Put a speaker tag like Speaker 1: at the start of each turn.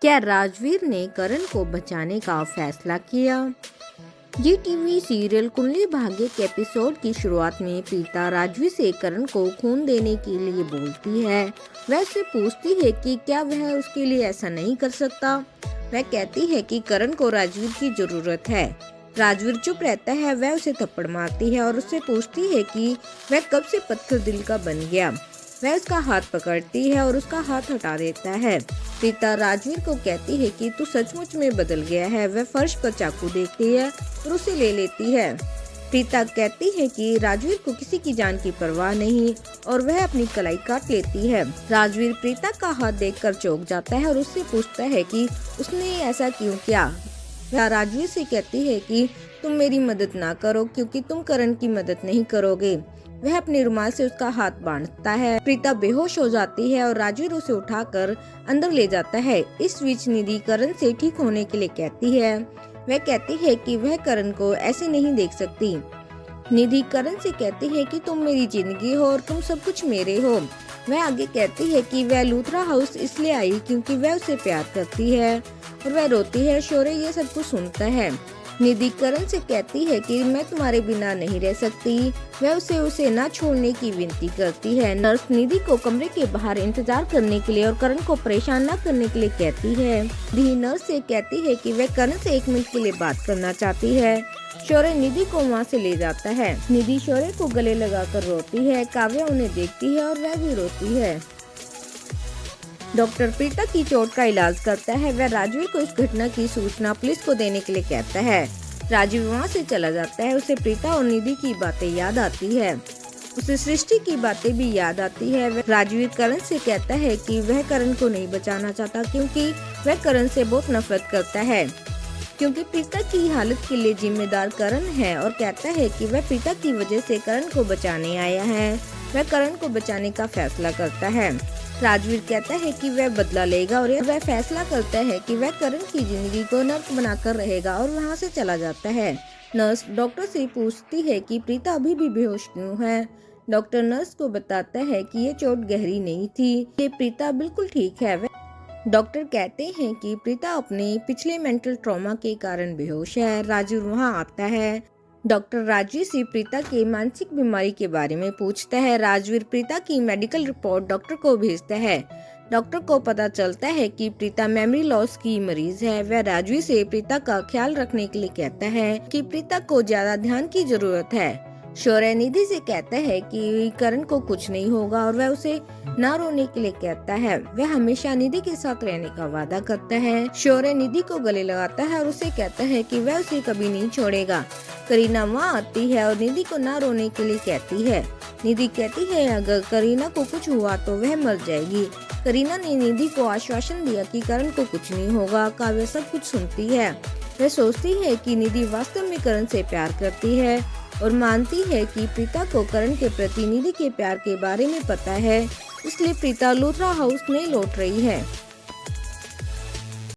Speaker 1: क्या राजवीर ने करण को बचाने का फैसला किया? जी टीवी सीरियल कुंडली भाग्य के एपिसोड की शुरुआत में प्रीता राजवीर से करण को खून देने के लिए बोलती है। वह उससे पूछती है कि क्या वह उसके लिए ऐसा नहीं कर सकता। वह कहती है कि करण को राजवीर की जरूरत है। राजवीर चुप रहता है। वह उसे थप्पड़ मारती है और उससे पूछती है कि वह कब से पत्थर दिल का बन गया। वह उसका हाथ पकड़ती है और उसका हाथ हटा देता है। प्रीता राजवीर को कहती है कि तू सचमुच में बदल गया है। वह फर्श पर चाकू देखती है और उसे ले लेती है। प्रीता कहती है कि राजवीर को किसी की जान की परवाह नहीं और वह अपनी कलाई काट लेती है। राजवीर प्रीता का हाथ देखकर चौंक जाता है और उससे पूछता है कि उसने ऐसा क्यों किया। वह राजवीर से कहती है कि तुम मेरी मदद ना करो क्योंकि तुम करण की मदद नहीं करोगे। वह अपने रुमाल से उसका हाथ बांधता है। प्रीता बेहोश हो जाती है और राजवीर उसे उठाकर अंदर ले जाता है। इस बीच निधि करण से ठीक होने के लिए कहती है। वह कहती है कि वह करण को ऐसे नहीं देख सकती। निधि करण से कहती है कि तुम मेरी जिंदगी हो और तुम सब कुछ मेरे हो। वह आगे कहती है कि वह लूथरा हाउस इसलिए आई क्योंकि वह उसे प्यार करती है और वह रोती है। शौर्य ये सब कुछ सुनता है। निधि करण से कहती है कि मैं तुम्हारे बिना नहीं रह सकती। वह उसे ना छोड़ने की विनती करती है। नर्स निधि को कमरे के बाहर इंतजार करने के लिए और करण को परेशान न करने के लिए कहती है। निधि नर्स से कहती है कि वह करण से 1 मिनट के लिए बात करना चाहती है। शौर्य निधि को वहाँ से ले जाता है। निधि शौर्य को गले लगाकर रोती है। काव्या उन्हें देखती है और वह भी रोती है। डॉक्टर प्रीता की चोट का इलाज करता है। वह राजवीर को इस घटना की सूचना पुलिस को देने के लिए कहता है। राजवीर वहाँ से चला जाता है। उसे प्रीता और निधि की बातें याद आती है। उसे सृष्टि की बातें भी याद आती है। राजवीर करण से कहता है कि वह करण को नहीं बचाना चाहता क्योंकि वह करण से बहुत नफरत करता है, क्योंकि प्रीता की हालत के लिए जिम्मेदार करण है और कहता है कि वह प्रीता की वजह से करण को बचाने आया है। वह करण को बचाने का फैसला करता है। राजवीर कहता है कि वह बदला लेगा और वह फैसला करता है कि वह करण की जिंदगी को नर्क बनाकर रहेगा और वहां से चला जाता है। नर्स डॉक्टर से पूछती है कि प्रीता अभी भी बेहोश क्यों है। डॉक्टर नर्स को बताता है कि ये चोट गहरी नहीं थी, ये प्रीता बिल्कुल ठीक है। डॉक्टर कहते हैं कि प्रीता अपने पिछले मेंटल ट्रॉमा के कारण बेहोश है। राजवीर वहां आता है। डॉक्टर राजवीर से प्रीता के मानसिक बीमारी के बारे में पूछता है। राजवीर प्रीता की मेडिकल रिपोर्ट डॉक्टर को भेजता है। डॉक्टर को पता चलता है कि प्रीता मेमोरी लॉस की मरीज है। वह राजवीर से प्रीता का ख्याल रखने के लिए कहता है कि प्रीता को ज्यादा ध्यान की जरूरत है। शौर्य निधि से कहता है कि करण को कुछ नहीं होगा और वह उसे ना रोने के लिए कहता है। वह हमेशा निधि के साथ रहने का वादा करता है। शौर्य निधि को गले लगाता है और उसे कहता है कि वह उसे कभी नहीं छोड़ेगा। करीना वहाँ आती है और निधि को ना रोने के लिए कहती है। निधि कहती है अगर करीना को कुछ हुआ तो वह मर जाएगी। करीना ने निधि को आश्वासन दिया कि करण को कुछ नहीं होगा। काव्या सब कुछ सुनती है। वह सोचती है कि निधि वास्तव में करण से प्यार करती है और मानती है कि प्रीता को करण के प्रति निधि के प्यार के बारे में पता है, इसलिए प्रीता लूथरा हाउस नहीं लौट रही है।